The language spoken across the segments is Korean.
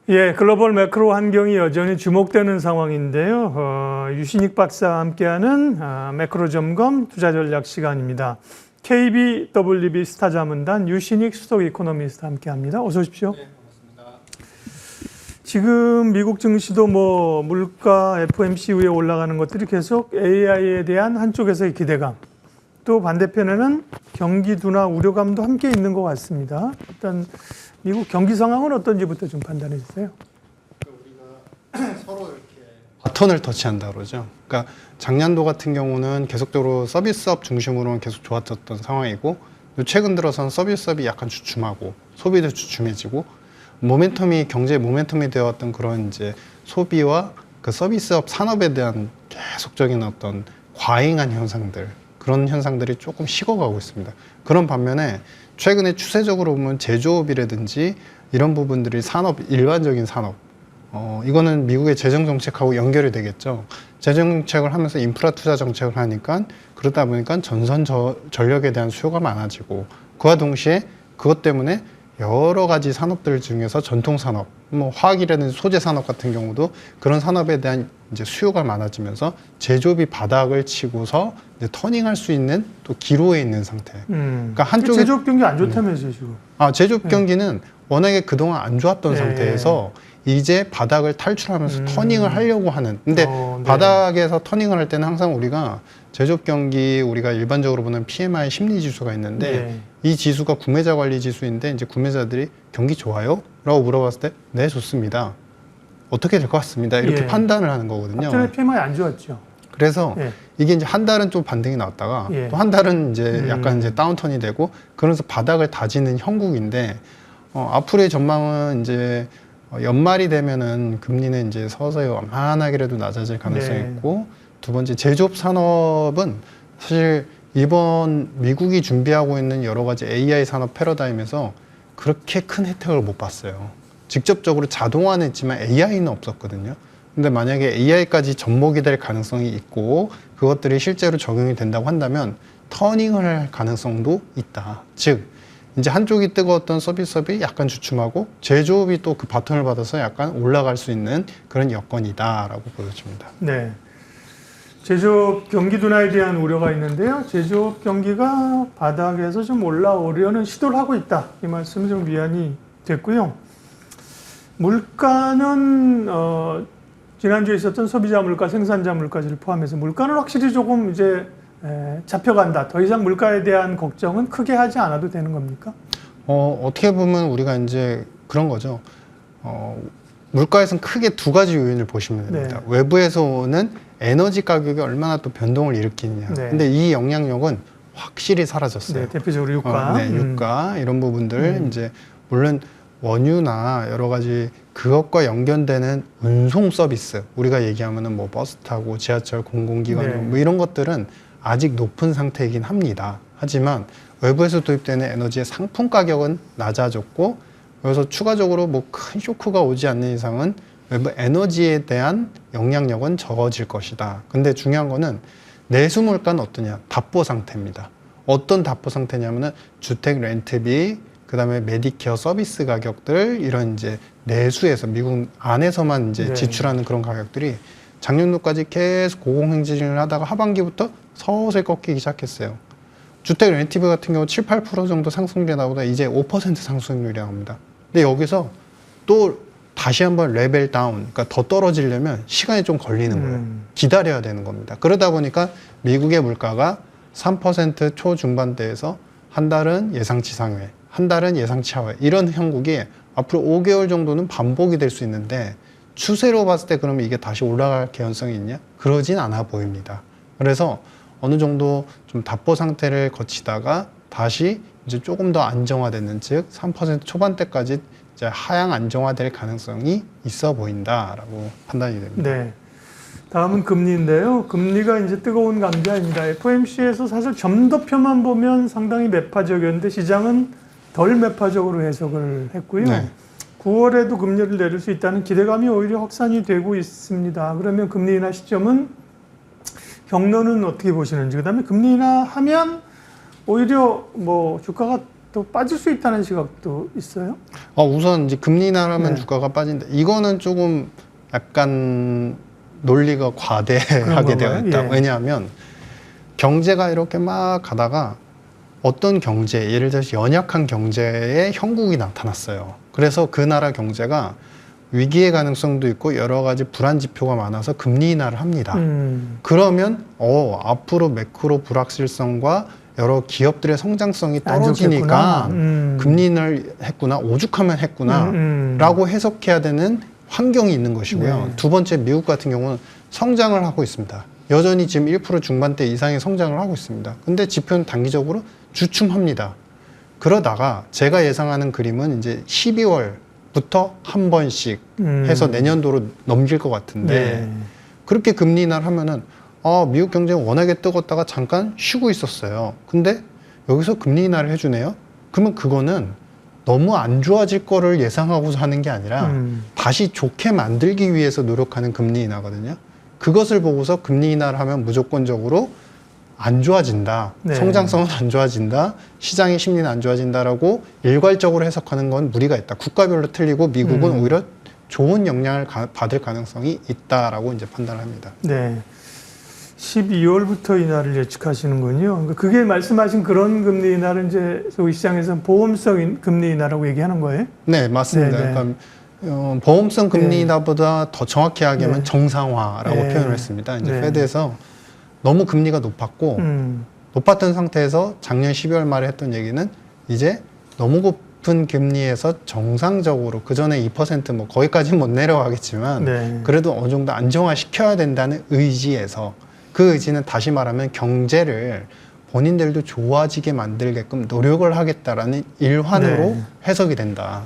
예, 글로벌 매크로 환경이 여전히 주목되는 상황인데요. 유신익 박사와 함께하는 매크로 점검 투자 전략 시간입니다. KBWB 스타자문단 유신익 수석 이코노미스트 함께합니다. 어서 오십시오. 네, 반갑습니다. 지금 미국 증시도 물가 FOMC 위에 올라가는 것들이 계속 AI에 대한 한쪽에서의 기대감, 또 반대편에는 경기 둔화 우려감도 함께 있는 것 같습니다. 일단 미국 경기 상황은 어떤지부터 좀 판단해 주세요. 우리가 서로 이렇게 바톤을 터치한다 그러죠. 그러니까 작년도 같은 경우는 계속적으로 서비스업 중심으로는 계속 좋았었던 상황이고, 최근 들어서는 서비스업이 약간 주춤하고 소비도 주춤해지고, 경제 모멘텀이 되었던 그런 이제 소비와 그 서비스업 산업에 대한 계속적인 어떤 과잉한 현상들, 그런 현상들이 조금 식어가고 있습니다. 그런 반면에 최근에 추세적으로 보면 제조업이라든지 이런 부분들이 일반적인 산업, 이거는 미국의 재정 정책하고 연결이 되겠죠. 재정 정책을 하면서 인프라 투자 정책을 하니까, 그러다 보니까 전력에 대한 수요가 많아지고, 그와 동시에 그것 때문에 여러 가지 산업들 중에서 전통 산업, 화학이라든지 소재 산업 같은 경우도 그런 산업에 대한 이제 수요가 많아지면서 제조업이 바닥을 치고서 이제 터닝할 수 있는 또 기로에 있는 상태. 그러니까 한쪽에 제조업 경기 안 좋다면서요, 지금? 제조업 경기는 워낙에 그동안 안 좋았던 상태에서 이제 바닥을 탈출하면서 터닝을 하려고 하는. 근데 바닥에서 터닝을 할 때는 항상 우리가 제조업 경기, 우리가 일반적으로 보는 PMI 심리 지수가 있는데, 이 지수가 구매자 관리 지수인데, 이제 구매자들이 경기 좋아요? 라고 물어봤을 때, 네, 좋습니다. 어떻게 될 것 같습니다. 이렇게 판단을 하는 거거든요. 전에 PMI 안 좋았죠. 그래서 이게 이제 한 달은 좀 반등이 나왔다가 또 한 달은 이제 약간 이제 다운턴이 되고, 그러면서 바닥을 다지는 형국인데, 앞으로의 전망은 이제 연말이 되면은 금리는 이제 서서히 완만하게라도 낮아질 가능성이 있고, 두 번째 제조업 산업은 사실 이번 미국이 준비하고 있는 여러 가지 AI 산업 패러다임에서 그렇게 큰 혜택을 못 봤어요. 직접적으로 자동화는 있지만 AI는 없었거든요. 근데 만약에 AI까지 접목이 될 가능성이 있고, 그것들이 실제로 적용이 된다고 한다면 터닝을 할 가능성도 있다. 즉, 이제 한쪽이 뜨거웠던 서비스업이 약간 주춤하고, 제조업이 또 그 바톤을 받아서 약간 올라갈 수 있는 그런 여건이다라고 보여집니다. 네. 제조업 경기 둔화에 대한 우려가 있는데요. 제조업 경기가 바닥에서 좀 올라오려는 시도를 하고 있다. 이 말씀은 좀 위안이 됐고요. 물가는 지난주에 있었던 소비자 물가, 생산자 물가지를 포함해서 물가는 확실히 조금 이제 잡혀간다. 더 이상 물가에 대한 걱정은 크게 하지 않아도 되는 겁니까? 어떻게 보면 우리가 이제 그런 거죠. 물가에서는 크게 두 가지 요인을 보시면 됩니다. 외부에서 오는 에너지 가격이 얼마나 또 변동을 일으키느냐. 근데 이 영향력은 확실히 사라졌어요. 대표적으로 유가. 유가 이런 부분들 이제 물론 원유나 여러 가지 그것과 연결되는 운송 서비스, 우리가 얘기하면은 뭐 버스 타고 지하철 공공기관 뭐 이런 것들은 아직 높은 상태이긴 합니다. 하지만 외부에서 도입되는 에너지의 상품 가격은 낮아졌고, 그래서 추가적으로 뭐 큰 쇼크가 오지 않는 이상은 외부 에너지에 대한 영향력은 적어질 것이다. 근데 중요한 거는 내수 물가는 어떠냐? 답보 상태입니다. 어떤 답보 상태냐면은 주택 렌트비, 그다음에 메디케어 서비스 가격들, 이런 이제 내수에서 미국 안에서만 이제 지출하는 그런 가격들이 작년도까지 계속 고공행진을 하다가 하반기부터 서서히 꺾이기 시작했어요. 주택 렌트비 같은 경우 7, 8% 정도 상승률이 나오다 이제 5% 상승률이라고 합니다. 근데 여기서 또 다시 한번 레벨 다운, 그러니까 더 떨어지려면 시간이 좀 걸리는 거예요. 기다려야 되는 겁니다. 그러다 보니까 미국의 물가가 3% 초중반대에서 한 달은 예상치 상회, 한 달은 예상치 하회, 이런 형국이 앞으로 5개월 정도는 반복이 될 수 있는데, 추세로 봤을 때 그러면 이게 다시 올라갈 개연성이 있냐? 그러진 않아 보입니다. 그래서 어느 정도 좀 답보 상태를 거치다가 다시 이제 조금 더 안정화되는, 즉 3% 초반대까지 이제 하향 안정화될 가능성이 있어 보인다라고 판단이 됩니다. 네. 다음은 금리인데요. 금리가 이제 뜨거운 감자입니다. FOMC에서 사실 점도표만 보면 상당히 매파적이었는데 시장은 덜 매파적으로 해석을 했고요. 9월에도 금리를 내릴 수 있다는 기대감이 오히려 확산이 되고 있습니다. 그러면 금리 인하 시점은, 경로는 어떻게 보시는지, 그다음에 금리 인하 하면 오히려 뭐 주가가 또 빠질 수 있다는 시각도 있어요? 우선 이제 금리 인하하면 네. 주가가 빠진다. 이거는 조금 약간 논리가 과대하게 되어 있다. 예. 왜냐하면 경제가 이렇게 막 가다가 어떤 경제, 예를 들어서 연약한 경제에 형국이 나타났어요. 그래서 그 나라 경제가 위기의 가능성도 있고 여러 가지 불안 지표가 많아서 금리 인하를 합니다. 그러면 앞으로 매크로 불확실성과 여러 기업들의 성장성이 떨어지니까 금리 인하를 했구나, 오죽하면 했구나 라고 해석해야 되는 환경이 있는 것이고요. 네. 두 번째, 미국 같은 경우는 성장을 하고 있습니다. 여전히 지금 1% 중반대 이상의 성장을 하고 있습니다. 근데 지표는 단기적으로 주춤합니다. 그러다가 제가 예상하는 그림은 이제 12월부터 한 번씩 해서 내년도로 넘길 것 같은데 네. 그렇게 금리 인하를 하면은 미국 경제가 워낙에 뜨겁다가 잠깐 쉬고 있었어요. 근데 여기서 금리 인하를 해주네요. 그러면 그거는 너무 안 좋아질 거를 예상하고서 하는 게 아니라 다시 좋게 만들기 위해서 노력하는 금리 인하거든요. 그것을 보고서 금리 인하를 하면 무조건적으로 안 좋아진다. 네. 성장성은 안 좋아진다. 시장의 심리는 안 좋아진다라고 일괄적으로 해석하는 건 무리가 있다. 국가별로 틀리고 미국은 오히려 좋은 영향을 받을 가능성이 있다라고 이제 판단을 합니다. 네. 12월부터 인하를 예측하시는군요. 그러니까 그게 말씀하신 그런 금리 인하를 이제 소위 시장에서는 보험성 금리 인하라고 얘기하는 거예요? 네, 맞습니다. 네, 네. 그러니까 보험성 금리 네. 인하보다 더 정확히 하면 네. 정상화라고 네. 표현을 했습니다. 이제 네. 페드에서 너무 금리가 높았고 높았던 상태에서 작년 12월 말에 했던 얘기는 이제 너무 높은 금리에서 정상적으로 그 전에 2% 뭐 거기까지는 못 내려가겠지만 네. 그래도 어느 정도 안정화시켜야 된다는 의지에서 그 의지는 다시 말하면 경제를 본인들도 좋아지게 만들게끔 노력을 하겠다라는 일환으로 네. 해석이 된다.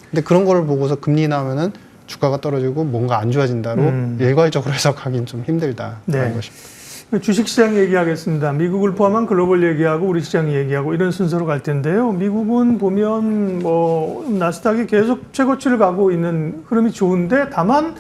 근데 그런 걸 보고서 금리 나오면은 주가가 떨어지고 뭔가 안 좋아진다로 일괄적으로 해석하기는 좀 힘들다라는 네. 것입니다. 주식시장 얘기하겠습니다. 미국을 포함한 글로벌 얘기하고 우리 시장 얘기하고 이런 순서로 갈 텐데요. 미국은 보면 뭐 나스닥이 계속 최고치를 가고 있는 흐름이 좋은데 다만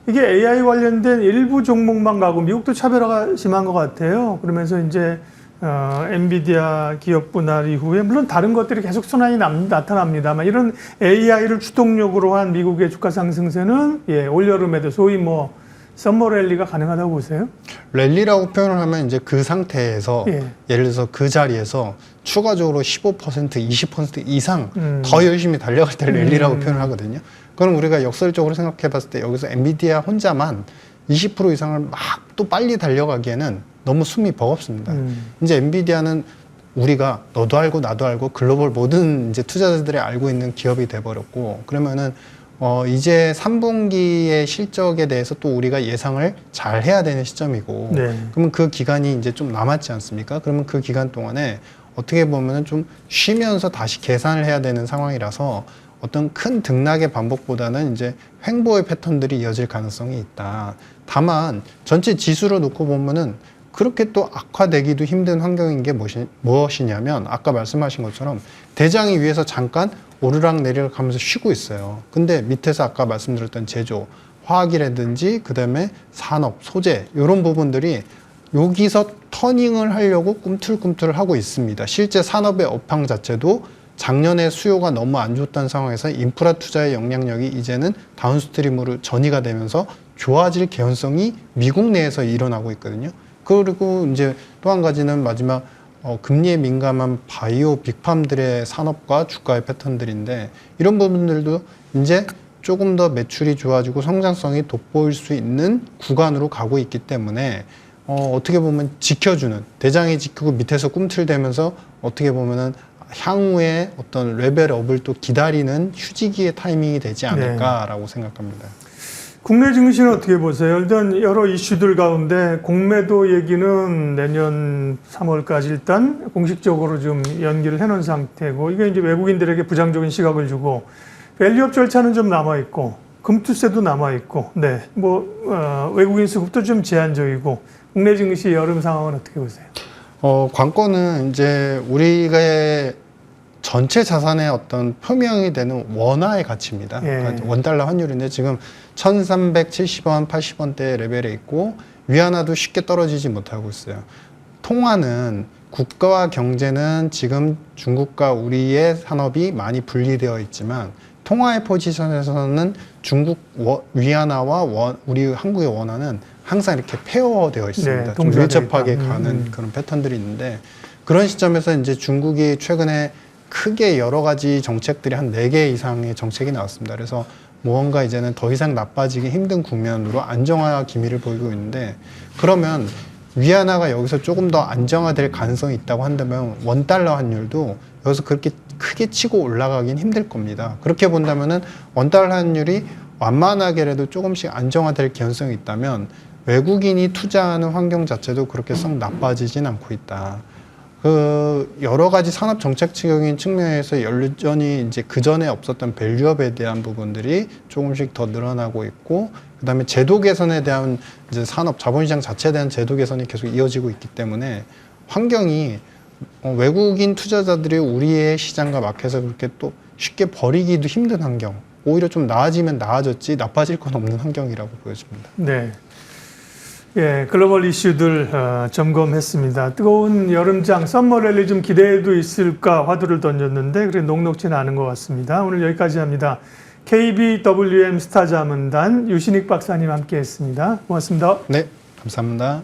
이게 AI 관련된 일부 종목만 가고 미국도 차별화가 심한 것 같아요. 그러면서 이제 엔비디아 기업 분할 이후에 물론 다른 것들이 계속 순환이 나타납니다만 이런 AI를 주동력으로 한 미국의 주가 상승세는 올여름에도 소위 뭐 썸머 랠리가 가능하다고 보세요? 랠리라고 표현을 하면 이제 그 상태에서 예를 들어서 그 자리에서 추가적으로 15%, 20% 이상 더 열심히 달려갈 때 랠리라고 표현을 하거든요. 그럼 우리가 역설적으로 생각해 봤을 때 여기서 엔비디아 혼자만 20% 이상을 막 또 빨리 달려가기에는 너무 숨이 버겁습니다. 이제 엔비디아는 우리가 너도 알고 나도 알고 글로벌 모든 이제 투자자들이 알고 있는 기업이 돼버렸고 그러면은 이제 3분기의 실적에 대해서 또 우리가 예상을 잘 해야 되는 시점이고 네. 그러면 그 기간이 이제 좀 남았지 않습니까? 그러면 그 기간 동안에 어떻게 보면은 좀 쉬면서 다시 계산을 해야 되는 상황이라서 어떤 큰 등락의 반복보다는 이제 횡보의 패턴들이 이어질 가능성이 있다. 다만 전체 지수로 놓고 보면은 그렇게 또 악화되기도 힘든 환경인 게 무엇이냐면 아까 말씀하신 것처럼 대장이 위에서 잠깐 오르락 내리락 하면서 쉬고 있어요. 근데 밑에서 아까 말씀드렸던 제조, 화학이라든지 그다음에 산업, 소재 이런 부분들이 여기서 터닝을 하려고 꿈틀꿈틀 하고 있습니다. 실제 산업의 업황 자체도 작년에 수요가 너무 안 좋다는 상황에서 인프라 투자의 영향력이 이제는 다운스트림으로 전이가 되면서 좋아질 개연성이 미국 내에서 일어나고 있거든요. 그리고 이제 또 한 가지는 마지막 금리에 민감한 바이오 빅팜들의 산업과 주가의 패턴들인데 이런 부분들도 이제 조금 더 매출이 좋아지고 성장성이 돋보일 수 있는 구간으로 가고 있기 때문에 어떻게 보면 지켜주는 대장이 지키고 밑에서 꿈틀대면서 어떻게 보면은 향후에 어떤 레벨업을 또 기다리는 휴지기의 타이밍이 되지 않을까라고 생각합니다. 국내 증시는 어떻게 보세요? 일단 여러 이슈들 가운데 공매도 얘기는 내년 3월까지 일단 공식적으로 좀 연기를 해놓은 상태고 이게 이제 외국인들에게 부정적인 시각을 주고 밸류업 절차는 좀 남아있고 금투세도 남아있고 외국인 수급도 좀 제한적이고 국내 증시 여름 상황은 어떻게 보세요? 관건은 이제 우리가 전체 자산의 어떤 표명이 되는 원화의 가치입니다. 그러니까 원달러 환율인데 지금 1370원, 80원대 레벨에 있고 위안화도 쉽게 떨어지지 못하고 있어요. 통화는 국가와 경제는 지금 중국과 우리의 산업이 많이 분리되어 있지만 통화의 포지션에서는 중국 위안화와 우리 한국의 원화는 항상 이렇게 페어되어 있습니다. 네, 좀 동조되어 밀접하게 있다. 가는 그런 패턴들이 있는데 그런 시점에서 이제 중국이 최근에 크게 여러 가지 정책들이 한 4개 이상의 정책이 나왔습니다. 그래서 무언가 이제는 더 이상 나빠지기 힘든 국면으로 안정화 기미를 보이고 있는데 그러면 위안화가 여기서 조금 더 안정화될 가능성이 있다고 한다면 원달러 환율도 여기서 그렇게 크게 치고 올라가긴 힘들 겁니다. 그렇게 본다면은 원달러 환율이 완만하게라도 조금씩 안정화될 개연성이 있다면 외국인이 투자하는 환경 자체도 그렇게 썩 나빠지진 않고 있다. 그 여러 가지 산업 정책적인 측면에서 여전히 이제 그 전에 없었던 밸류업에 대한 부분들이 조금씩 더 늘어나고 있고, 그다음에 제도 개선에 대한 이제 산업 자본시장 자체에 대한 제도 개선이 계속 이어지고 있기 때문에 환경이 외국인 투자자들이 우리의 시장과 마켓을 그렇게 또 쉽게 버리기도 힘든 환경, 오히려 좀 나아지면 나아졌지 나빠질 건 없는 환경이라고 보여집니다. 네. 예, 글로벌 이슈들 점검했습니다. 뜨거운 여름장 썸머랠리 좀 기대도 있을까 화두를 던졌는데 그래 녹록지는 않은 것 같습니다. 오늘 여기까지 합니다. KBWM 스타자문단 유신익 박사님 함께했습니다. 고맙습니다. 네, 감사합니다.